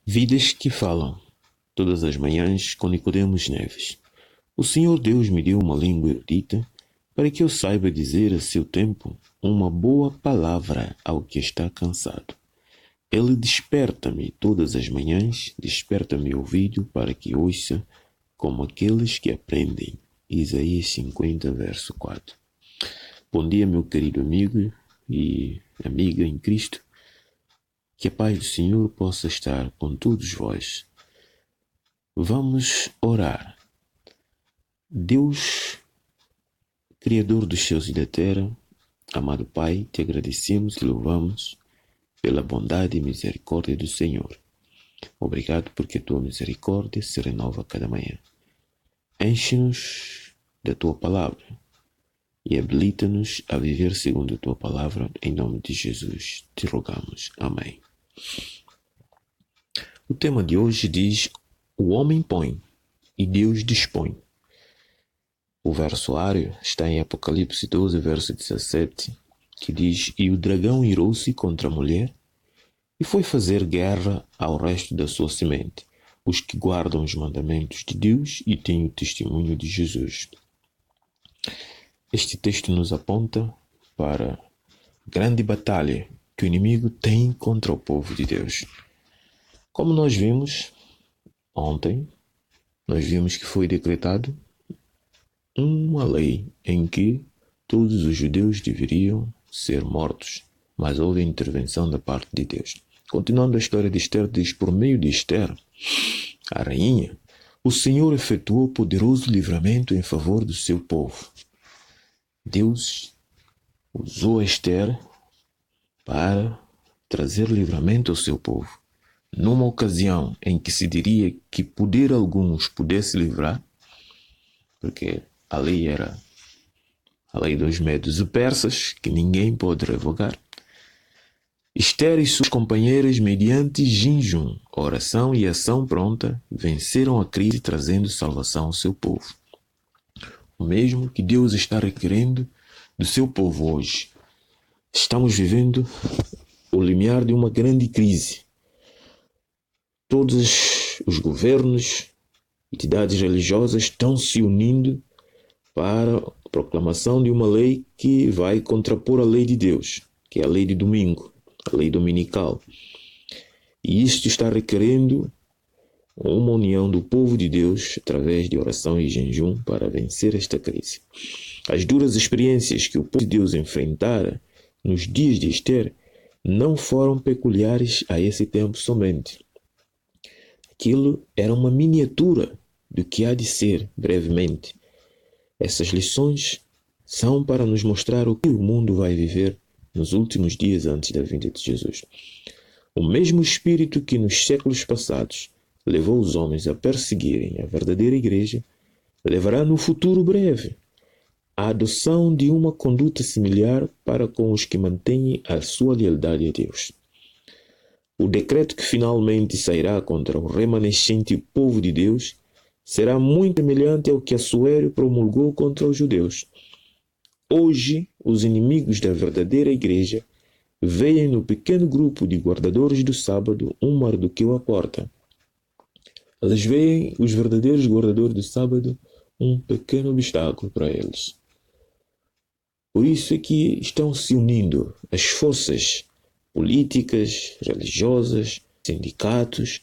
Vidas que falam, todas as manhãs com Nicodemos Neves. O Senhor Deus me deu uma língua erudita para que eu saiba dizer a seu tempo uma boa palavra ao que está cansado. Ele desperta-me todas as manhãs, desperta-me o ouvido para que ouça como aqueles que aprendem. Isaías 50, verso 4. Bom dia, meu querido amigo e amiga em Cristo. Que a paz do Senhor possa estar com todos vós. Vamos orar. Deus, Criador dos céus e da terra, amado Pai, te agradecemos e louvamos pela bondade e misericórdia do Senhor. Obrigado porque a tua misericórdia se renova a cada manhã. Enche-nos da tua palavra e habilita-nos a viver segundo a tua palavra. Em nome de Jesus te rogamos. Amém. O tema de hoje diz: o homem põe e Deus dispõe. O versuário está em Apocalipse 12, verso 17, que diz: e o dragão irou-se contra a mulher e foi fazer guerra ao resto da sua semente, os que guardam os mandamentos de Deus e têm o testemunho de Jesus. Este texto nos aponta para a grande batalha que o inimigo tem contra o povo de Deus. Como nós vimos ontem, nós vimos que foi decretado uma lei em que todos os judeus deveriam ser mortos, mas houve intervenção da parte de Deus. Continuando a história de Esther, diz: por meio de Esther, a rainha, o Senhor efetuou poderoso livramento em favor do seu povo. Deus usou Esther para trazer livramento ao seu povo. Numa ocasião em que se diria que poder algum os pudesse livrar, porque a lei era a lei dos medos e persas, que ninguém pode revogar, Esther e suas companheiras, mediante jejum, oração e ação pronta, venceram a crise, trazendo salvação ao seu povo. O mesmo que Deus está requerendo do seu povo hoje. Estamos vivendo o limiar de uma grande crise. Todos os governos, entidades religiosas estão se unindo para a proclamação de uma lei que vai contrapor a lei de Deus, que é a lei de domingo, a lei dominical. E isto está requerendo uma união do povo de Deus através de oração e jejum para vencer esta crise. As duras experiências que o povo de Deus enfrentara nos dias de Esther não foram peculiares a esse tempo somente. Aquilo era uma miniatura do que há de ser brevemente. Essas lições são para nos mostrar o que o mundo vai viver nos últimos dias antes da vinda de Jesus. O mesmo Espírito que nos séculos passados levou os homens a perseguirem a verdadeira igreja, levará no futuro breve a adoção de uma conduta similar para com os que mantêm a sua lealdade a Deus. O decreto que finalmente sairá contra o remanescente povo de Deus será muito semelhante ao que Assuero promulgou contra os judeus. Hoje, os inimigos da verdadeira igreja veem no pequeno grupo de guardadores do sábado um Mardoqueu à porta. Eles veem os verdadeiros guardadores do sábado um pequeno obstáculo para eles. Por isso é que estão se unindo as forças políticas, religiosas, sindicatos,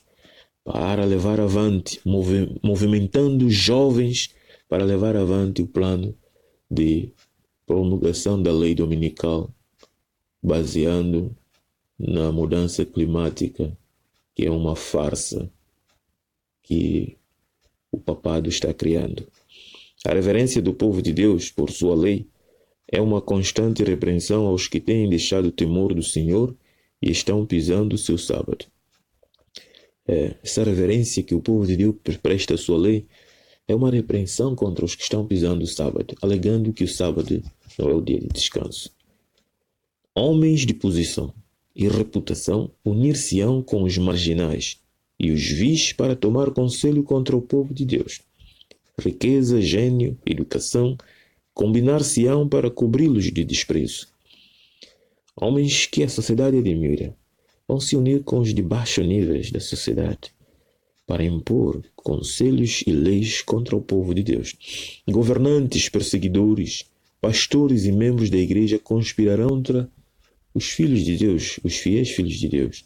para levar avante, movimentando jovens para levar avante o plano de promulgação da lei dominical, baseando na mudança climática, que é uma farsa que o papado está criando. A reverência do povo de Deus por sua lei é uma constante repreensão aos que têm deixado o temor do Senhor e estão pisando o seu sábado. Essa reverência que o povo de Deus presta à sua lei é uma repreensão contra os que estão pisando o sábado, alegando que o sábado não é o dia de descanso. Homens de posição e reputação unir-se-ão com os marginais e os vis para tomar conselho contra o povo de Deus. Riqueza, gênio, educação combinar-se-ão para cobri-los de desprezo. Homens que a sociedade admira, vão se unir com os de baixo níveis da sociedade para impor conselhos e leis contra o povo de Deus. Governantes, perseguidores, pastores e membros da igreja conspirarão contra os filhos de Deus, os fiéis filhos de Deus.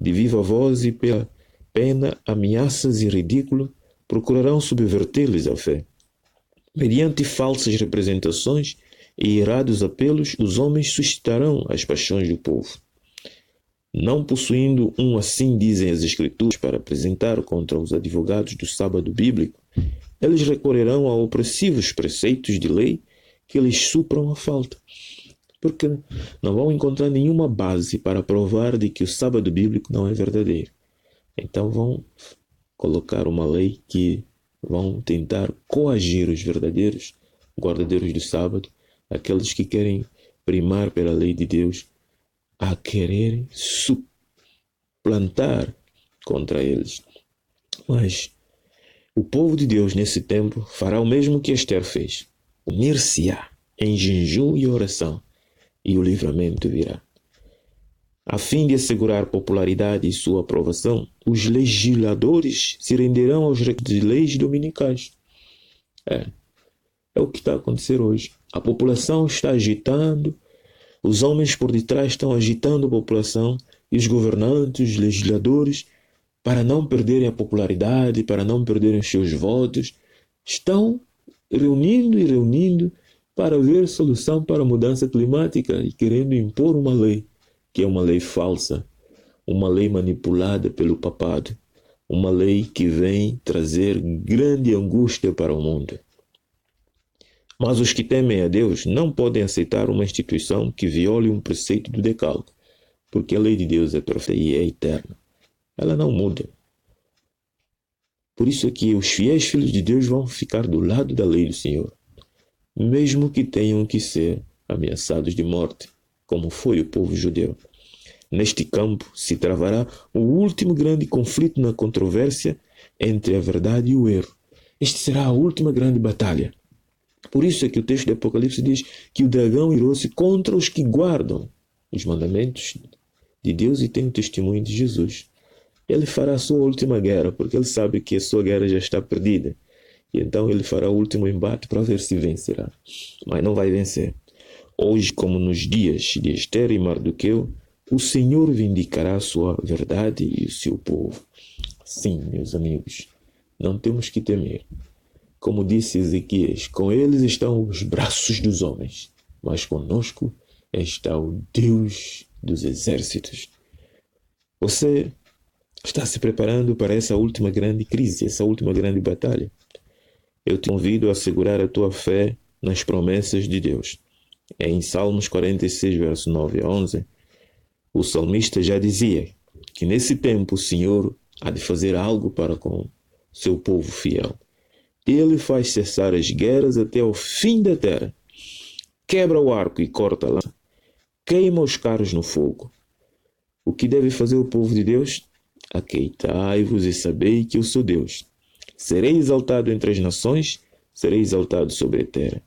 De viva voz e pela pena, ameaças e ridículo, procurarão subverter-lhes a fé. Mediante falsas representações e errados apelos, os homens suscitarão as paixões do povo. Não possuindo assim dizem as Escrituras, para apresentar contra os advogados do sábado bíblico, eles recorrerão a opressivos preceitos de lei que lhes supram a falta, porque não vão encontrar nenhuma base para provar de que o sábado bíblico não é verdadeiro. Então vão colocar uma lei que vão tentar coagir os verdadeiros guardadeiros do sábado, aqueles que querem primar pela lei de Deus, a querer suplantar contra eles. Mas o povo de Deus nesse tempo fará o mesmo que Esther fez. Unir-se-á em jejum e oração, e o livramento virá. A fim de assegurar popularidade e sua aprovação, os legisladores se renderão aos requisitos de leis dominicais. É o que está acontecendo hoje. A população está agitando, os homens por detrás estão agitando a população, e os governantes, os legisladores, para não perderem a popularidade, para não perderem os seus votos, estão reunindo para ver solução para a mudança climática e querendo impor uma lei, que é uma lei falsa, uma lei manipulada pelo papado, uma lei que vem trazer grande angústia para o mundo. Mas os que temem a Deus não podem aceitar uma instituição que viole um preceito do decálogo, porque a lei de Deus é perfeita e é eterna. Ela não muda. Por isso é que os fiéis filhos de Deus vão ficar do lado da lei do Senhor, mesmo que tenham que ser ameaçados de morte, como foi o povo judeu. Neste campo se travará o último grande conflito na controvérsia entre a verdade e o erro. Este será a última grande batalha. Por isso é que o texto do Apocalipse diz que o dragão irou-se contra os que guardam os mandamentos de Deus e têm o testemunho de Jesus. Ele fará a sua última guerra, porque ele sabe que a sua guerra já está perdida. E então ele fará o último embate para ver se vencerá. Mas não vai vencer. Hoje, como nos dias de Esther e Mardoqueu, o Senhor vindicará a sua verdade e o seu povo. Sim, meus amigos, não temos que temer. Como disse Ezequias, com eles estão os braços dos homens, mas conosco está o Deus dos exércitos. Você está se preparando para essa última grande crise, essa última grande batalha? Eu te convido a segurar a tua fé nas promessas de Deus. Em Salmos 46, verso 9 a 11, o salmista já dizia que nesse tempo o Senhor há de fazer algo para com seu povo fiel. Ele faz cessar as guerras até o fim da terra. Quebra o arco e corta a lança. Queima os carros no fogo. O que deve fazer o povo de Deus? Aqueitai-vos e sabei que eu sou Deus. Serei exaltado entre as nações, serei exaltado sobre a terra.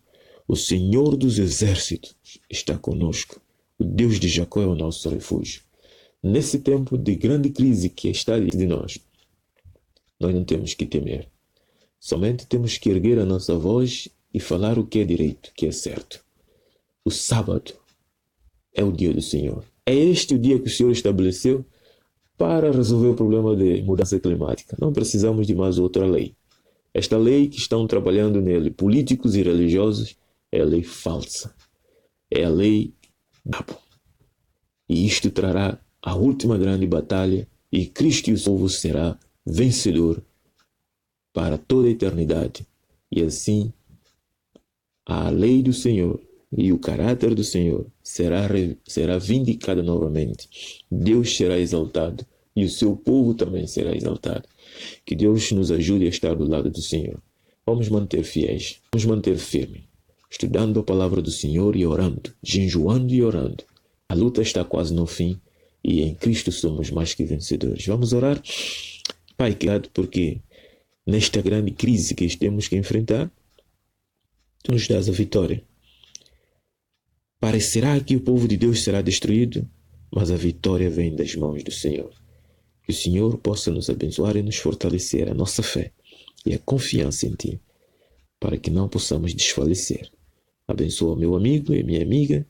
O Senhor dos exércitos está conosco. O Deus de Jacó é o nosso refúgio. Nesse tempo de grande crise que está diante de nós não temos que temer. Somente temos que erguer a nossa voz e falar o que é direito, o que é certo. O sábado é o dia do Senhor. É este o dia que o Senhor estabeleceu para resolver o problema de mudança climática. Não precisamos de mais outra lei. Esta lei que estão trabalhando nele, políticos e religiosos, é a lei falsa. É a lei diabo. E isto trará a última grande batalha e Cristo e o seu povo será vencedor para toda a eternidade. E assim, a lei do Senhor e o caráter do Senhor será vindicado novamente. Deus será exaltado e o seu povo também será exaltado. Que Deus nos ajude a estar do lado do Senhor. Vamos manter fiéis, vamos manter firme, estudando a palavra do Senhor e orando, jejuando e orando. A luta está quase no fim e em Cristo somos mais que vencedores. Vamos orar? Pai, obrigado porque nesta grande crise que temos que enfrentar, Tu nos dás a vitória. Parecerá que o povo de Deus será destruído, mas a vitória vem das mãos do Senhor. Que o Senhor possa nos abençoar e nos fortalecer a nossa fé e a confiança em Ti, para que não possamos desfalecer. Abençoa meu amigo e minha amiga.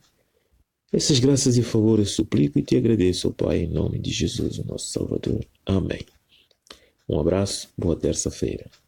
Essas graças e favores suplico e te agradeço, ó Pai, em nome de Jesus, o nosso Salvador. Amém. Um abraço, boa terça-feira.